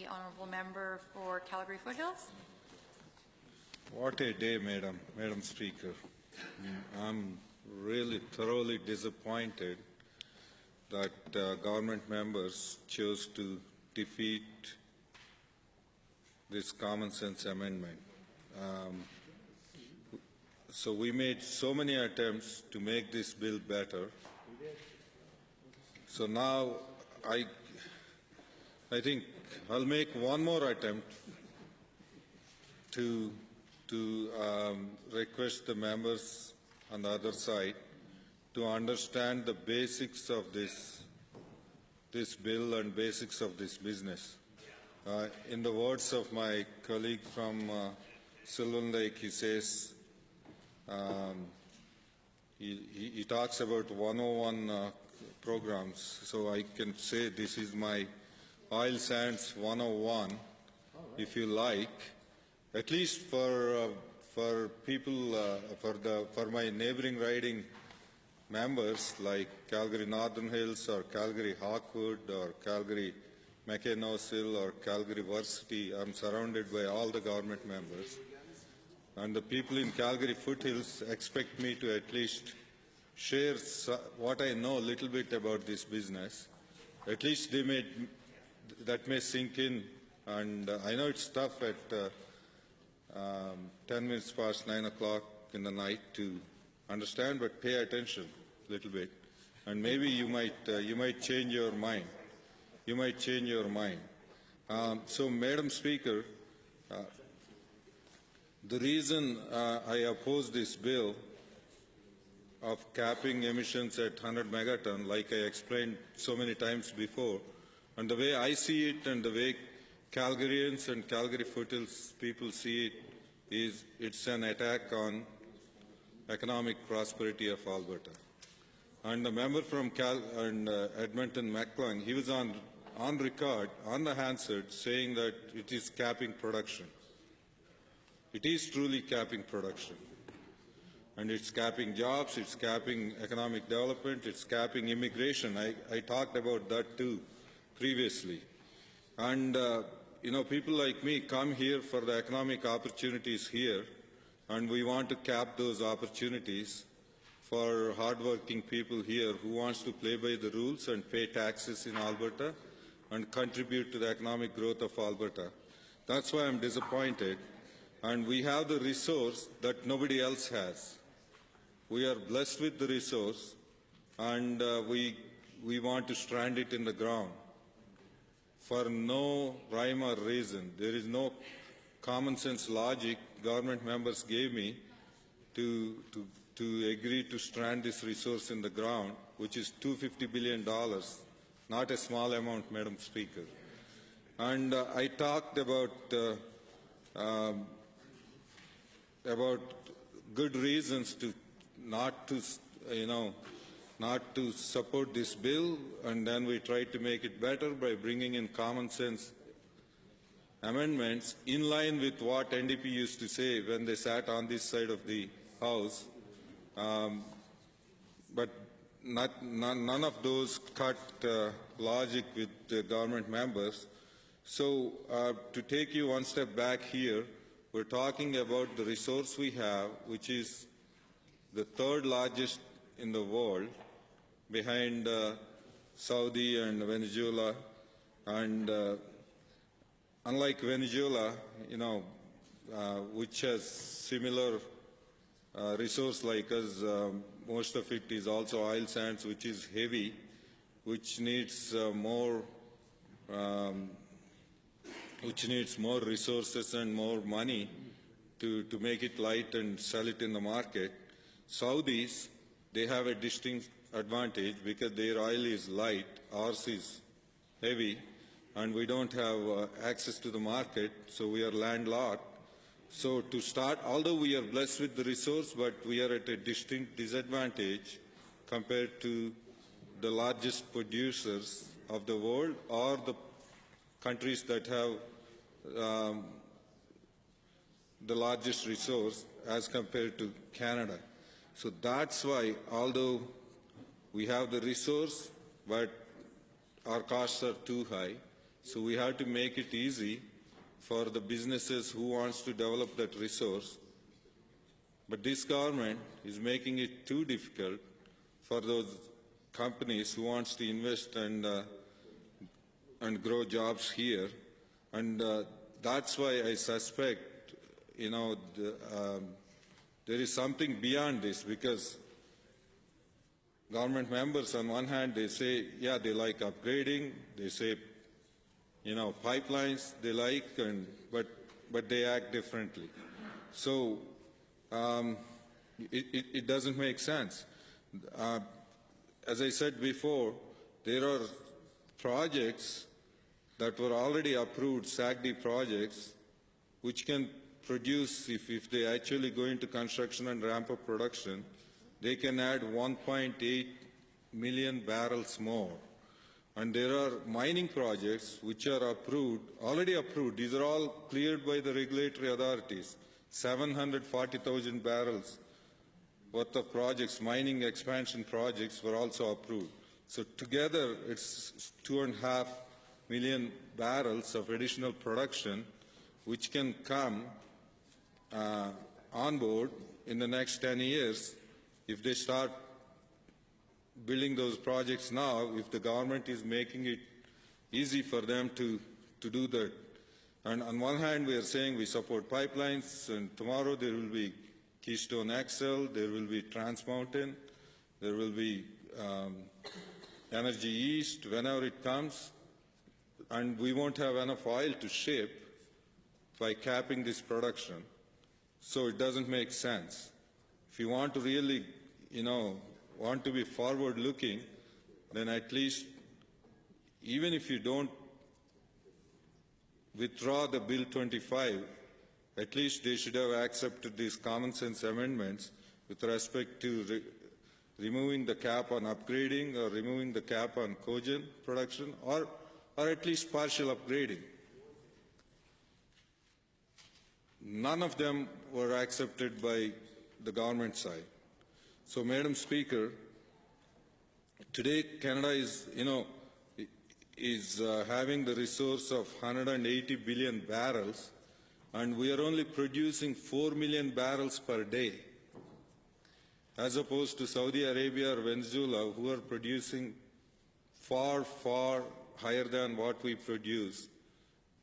the honourable member for Calgary Foothills. What a day, Madam Speaker. I'm really thoroughly disappointed that government members chose to defeat this common sense amendment. So we made so many attempts to make this bill better. So now I think I'll make one more attempt to request the members on the other side to understand the basics of this bill and basics of this business. In the words of my colleague from Sylvan Lake, he says, he talks about 101 programs, so I can say this is my Oilsands 101, if you like, at least for people, for my neighboring riding members like Calgary Northern Hills or Calgary Hawkwood or Calgary McKenna-Hill or Calgary Varsity. I'm surrounded by all the government members. And the people in Calgary Foothills expect me to at least share what I know a little bit about this business. At least that may sink in. And I know it's tough at 10 minutes past 9 o'clock in the night to understand, but pay attention a little bit. And maybe you might change your mind. You might change your mind. So, Madam Speaker, the reason I oppose this bill of capping emissions at 100 megaton, like I explained so many times before, and the way I see it and the way Calgarians and Calgary Foothills people see it is it's an attack on economic prosperity of Alberta. And the member from Edmonton, McClung, he was on record, on the Hansard, saying that it is capping production. It is truly capping production. And it's capping jobs, it's capping economic development, it's capping immigration. I talked about that too previously. And, people like me come here for the economic opportunities here, and we want to cap those opportunities for hardworking people here who wants to play by the rules and pay taxes in Alberta and contribute to the economic growth of Alberta. That's why I'm disappointed. And we have the resource that nobody else has. We are blessed with the resource, and we want to strand it in the ground for no rhyme or reason. There is no common sense logic government members gave me to agree to strand this resource in the ground, which is $250 billion, not a small amount, Madam Speaker. And I talked about good reasons to not to support this bill, and then we tried to make it better by bringing in common sense amendments in line with what NDP used to say when they sat on this side of the House. But none of those cut logic with the government members. So to take you one step back here, we're talking about the resource we have, which is the third largest in the world, behind Saudi and Venezuela. And unlike Venezuela, which has similar resource like us, most of it is also oil sands, which is heavy, which needs more resources and more money to make it light and sell it in the market. Saudis, they have a distinct advantage because their oil is light, ours is heavy, and we don't have access to the market, so we are landlocked. So to start, although we are blessed with the resource, but we are at a distinct disadvantage compared to the largest producers of the world or the countries that have the largest resource as compared to Canada. So that's why, although we have the resource, but our costs are too high. So we have to make it easy for the businesses who wants to develop that resource. But this government is making it too difficult for those companies who wants to invest and grow jobs here. And that's why I suspect, there is something beyond this, because government members, on one hand, they say, yeah, they like upgrading, they say, pipelines they like, but they act differently. So it doesn't make sense. As I said before, there are projects that were already approved, SAGD projects, which can produce, if they actually go into construction and ramp up production, they can add 1.8 million barrels more. And there are mining projects which are approved, already approved. These are all cleared by the regulatory authorities. 740,000 barrels worth of projects, mining expansion projects, were also approved. So together, it's 2.5 million barrels of additional production which can come on board in the next 10 years if they start building those projects now, if the government is making it easy for them to do that. And on one hand, we are saying we support pipelines, and tomorrow there will be Keystone XL, there will be Trans Mountain, there will be Energy East, whenever it comes, and we won't have enough oil to ship by capping this production. So it doesn't make sense. If you want to really, want to be forward-looking, then at least, even if you don't withdraw the Bill 25, at least they should have accepted these common sense amendments with respect to removing the cap on upgrading or removing the cap on cogen production, or at least partial upgrading. None of them were accepted by the government side. So, Madam Speaker, today Canada is, having the resource of 180 billion barrels, and we are only producing 4 million barrels per day, as opposed to Saudi Arabia or Venezuela, who are producing far, far higher than what we produce.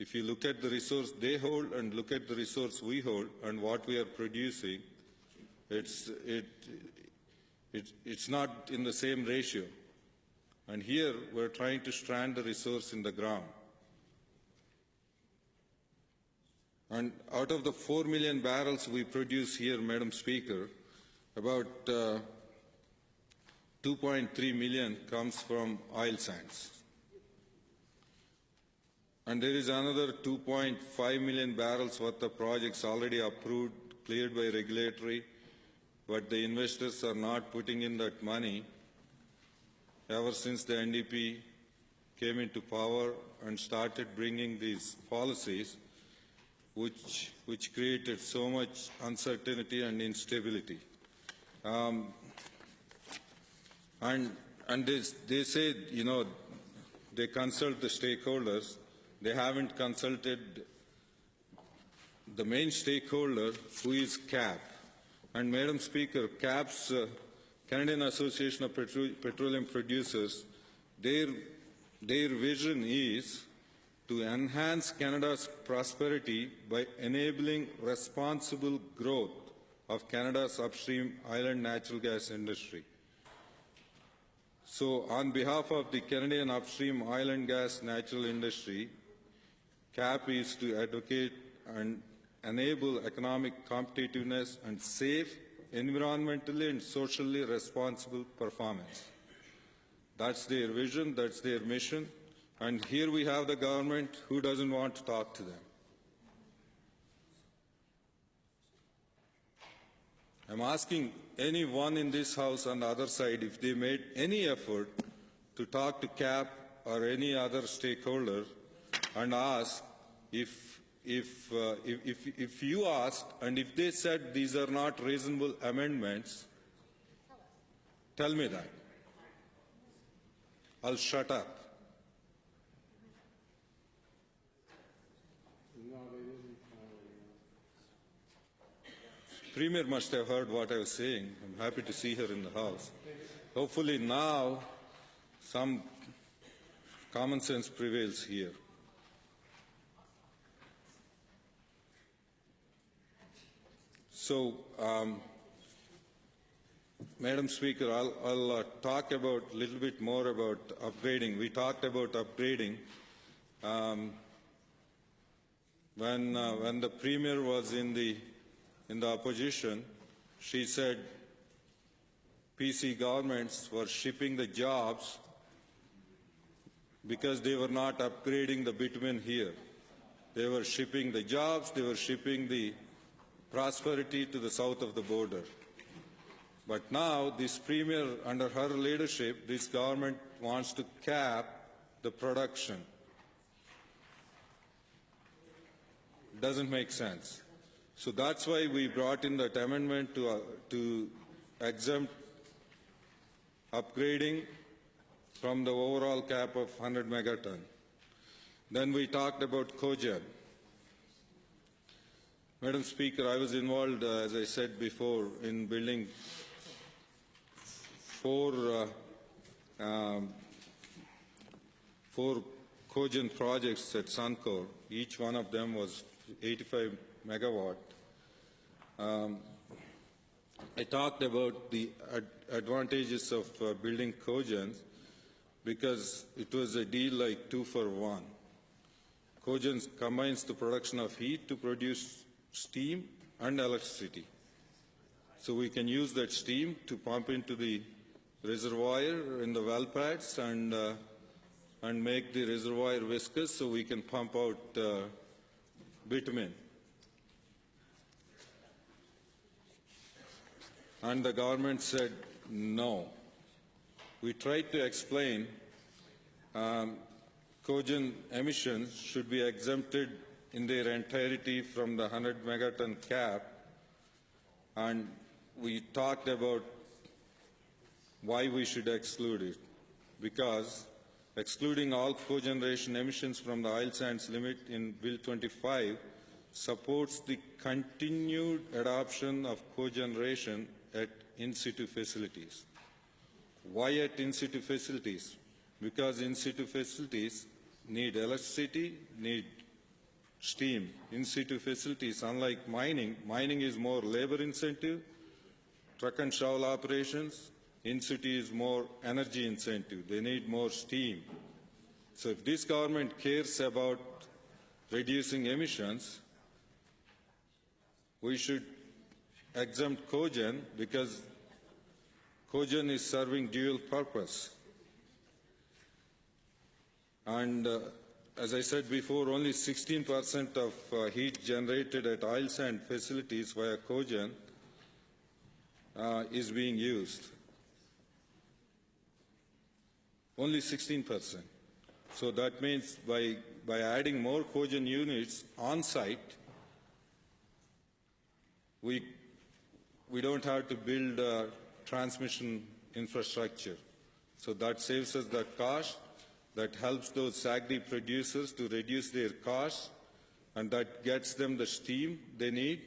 If you look at the resource they hold and look at the resource we hold and what we are producing, it's not in the same ratio. And here we're trying to strand the resource in the ground. And out of the 4 million barrels we produce here, Madam Speaker, about 2.3 million comes from oil sands. And there is another 2.5 million barrels worth of projects already approved, cleared by regulatory, but the investors are not putting in that money ever since the NDP came into power and started bringing these policies which created so much uncertainty and instability. And they say, they consult the stakeholders. They haven't consulted the main stakeholder, who is CAP. And Madam Speaker, CAP's Canadian Association of Petroleum Producers, their vision is to enhance Canada's prosperity by enabling responsible growth of Canada's upstream oil and natural gas industry. So on behalf of the Canadian upstream oil and gas natural industry, CAP is to advocate and enable economic competitiveness and safe, environmentally and socially responsible performance. That's their vision, that's their mission, and here we have the government who doesn't want to talk to them. I'm asking anyone in this House on the other side if they made any effort to talk to CAP or any other stakeholder and ask if you asked and if they said these are not reasonable amendments, tell me that. I'll shut up. Premier must have heard what I was saying. I'm happy to see her in the House. Hopefully now some common sense prevails here. So, Madam Speaker, I'll talk about a little bit more about upgrading. We talked about upgrading when the Premier was in the opposition. She said PC governments were shipping the jobs because they were not upgrading the bitumen here. They were shipping the jobs, they were shipping the prosperity to the south of the border. But now, this Premier, under her leadership, this government wants to cap the production. Doesn't make sense. So that's why we brought in that amendment to exempt upgrading from the overall cap of 100 megaton. Then we talked about cogen. Madam Speaker, I was involved, as I said before, in building four cogen projects at Suncor. Each one of them was 85 megawatt. I talked about the advantages of building cogens because it was a deal like 2 for 1. Cogens combines the production of heat to produce steam and electricity. So we can use that steam to pump into the reservoir in the well pads and make the reservoir viscous so we can pump out bitumen. And the government said no. We tried to explain cogen emissions should be exempted in their entirety from the 100 megaton cap, and we talked about why we should exclude it, because excluding all cogeneration emissions from the oil sands limit in Bill 25 supports the continued adoption of cogeneration at in-situ facilities. Why at in-situ facilities? Because in-situ facilities need electricity, need steam. In-situ facilities, unlike mining, mining is more labor intensive, truck and shovel operations. In-situ is more energy incentive. They need more steam. So if this government cares about reducing emissions, we should exempt cogen because cogen is serving dual purpose. And as I said before, only 16% of heat generated at oil sand facilities via cogen is being used. Only 16%. So that means by adding more cogen units on site, we don't have to build transmission infrastructure. So that saves us that cost. That helps those SAGD producers to reduce their costs, and that gets them the steam they need.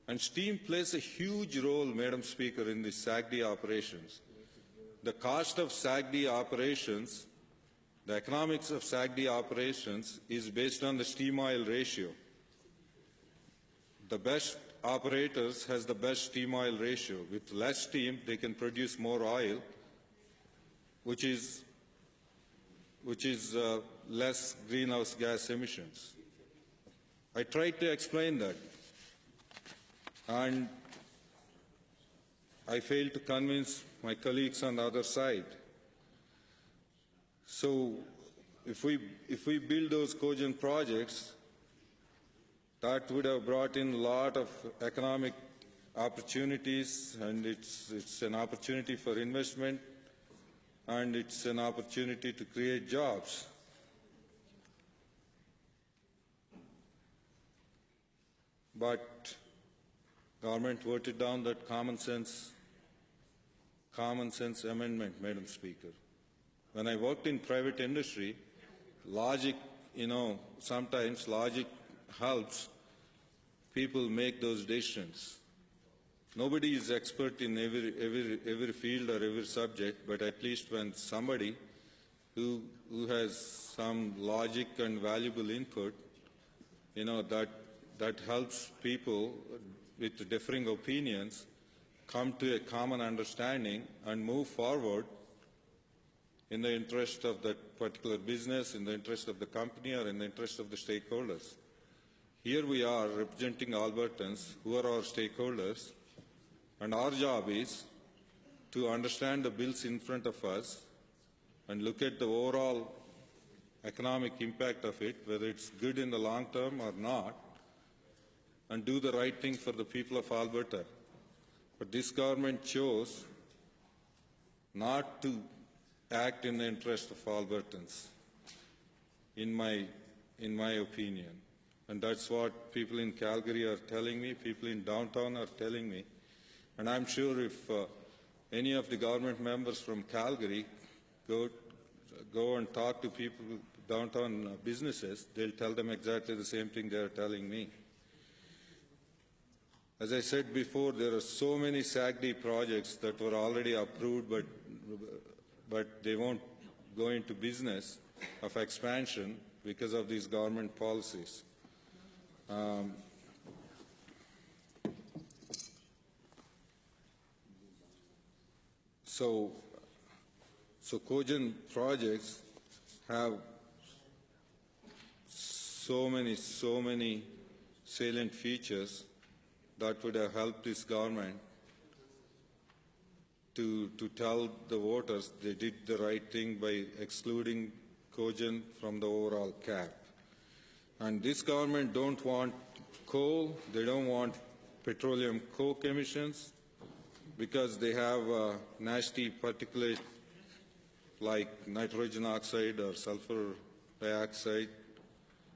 And steam plays a huge role, Madam Speaker, in the SAGD operations. The cost of SAGD operations, the economics of SAGD operations is based on the steam oil ratio. The best operators has the best steam oil ratio. With less steam, they can produce more oil, which is less greenhouse gas emissions. I tried to explain that, and I failed to convince my colleagues on the other side. So if we build those cogen projects, that would have brought in a lot of economic opportunities, and it's an opportunity for investment, and it's an opportunity to create jobs. But government voted down that common sense amendment, Madam Speaker. When I worked in private industry, logic, sometimes logic helps people make those decisions. Nobody is expert in every field or every subject, but at least when somebody who has some logic and valuable input, that helps people with differing opinions come to a common understanding and move forward in the interest of that particular business, in the interest of the company, or in the interest of the stakeholders. Here we are representing Albertans who are our stakeholders, and our job is to understand the bills in front of us and look at the overall economic impact of it, whether it's good in the long term or not, and do the right thing for the people of Alberta. But this government chose not to act in the interest of Albertans, in my opinion. And that's what people in Calgary are telling me, people in downtown are telling me. And I'm sure if any of the government members from Calgary go and talk to people, downtown businesses, they'll tell them exactly the same thing they're telling me. As I said before, there are so many SAGD projects that were already approved, but they won't go into business of expansion because of these government policies. So cogen projects have so many salient features that would have helped this government to tell the voters they did the right thing by excluding cogen from the overall cap. And this government don't want coal, they don't want petroleum coke emissions, because they have nasty particulate like nitrogen oxide or sulfur dioxide.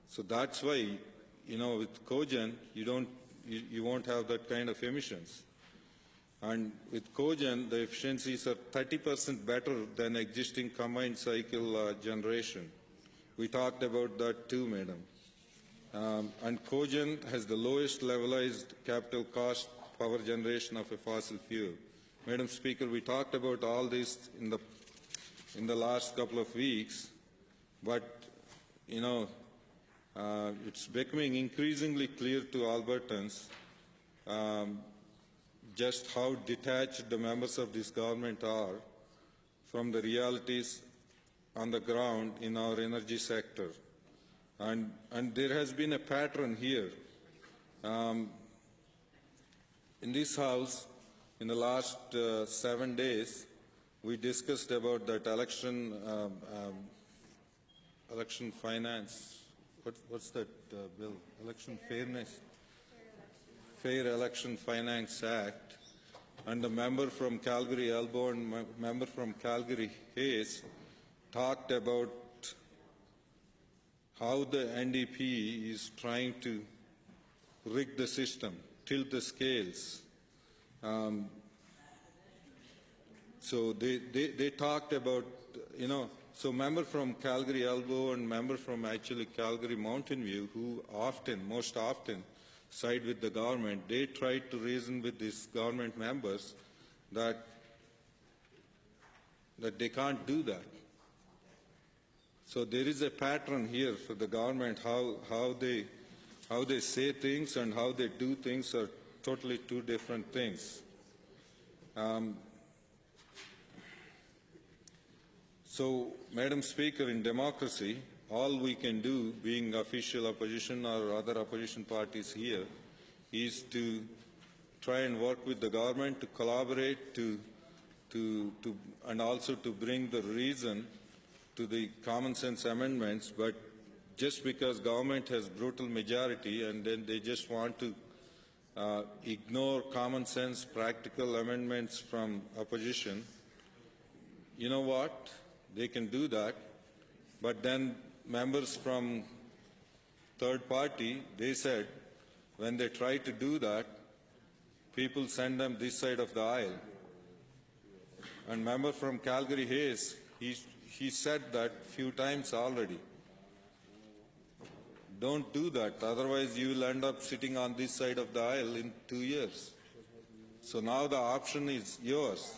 So that's why, with cogen, you won't have that kind of emissions. And with cogen, the efficiencies are 30% better than existing combined cycle generation. We talked about that too, madam. And cogen has the lowest levelized capital cost power generation of a fossil fuel. Madam Speaker, we talked about all this in the last couple of weeks, but it's becoming increasingly clear to Albertans just how detached the members of this government are from the realities on the ground in our energy sector. And there has been a pattern here. In this House, in the last 7 days, we discussed about that election finance. What's that bill? Election fairness? Fair Election Finance Act. And the member from Calgary Elbow and member from Calgary Hayes talked about how the NDP is trying to rig the system, tilt the scales. So they talked about, so member from Calgary Elbow and member from actually Calgary Mountain View, who most often side with the government, they tried to reason with these government members that they can't do that. So there is a pattern here for the government, how they say things and how they do things are totally two different things. So, Madam Speaker, in democracy, all we can do, being official opposition or other opposition parties here, is to try and work with the government to collaborate, and also to bring the reason to the common sense amendments. But just because government has brutal majority and then they just want to ignore common sense, practical amendments from opposition, you know what? They can do that, but then members from third party, they said when they try to do that, people send them this side of the aisle. And member from Calgary Hayes, he said that few times already. Don't do that. Otherwise, you will end up sitting on this side of the aisle in 2 years. So now the option is yours.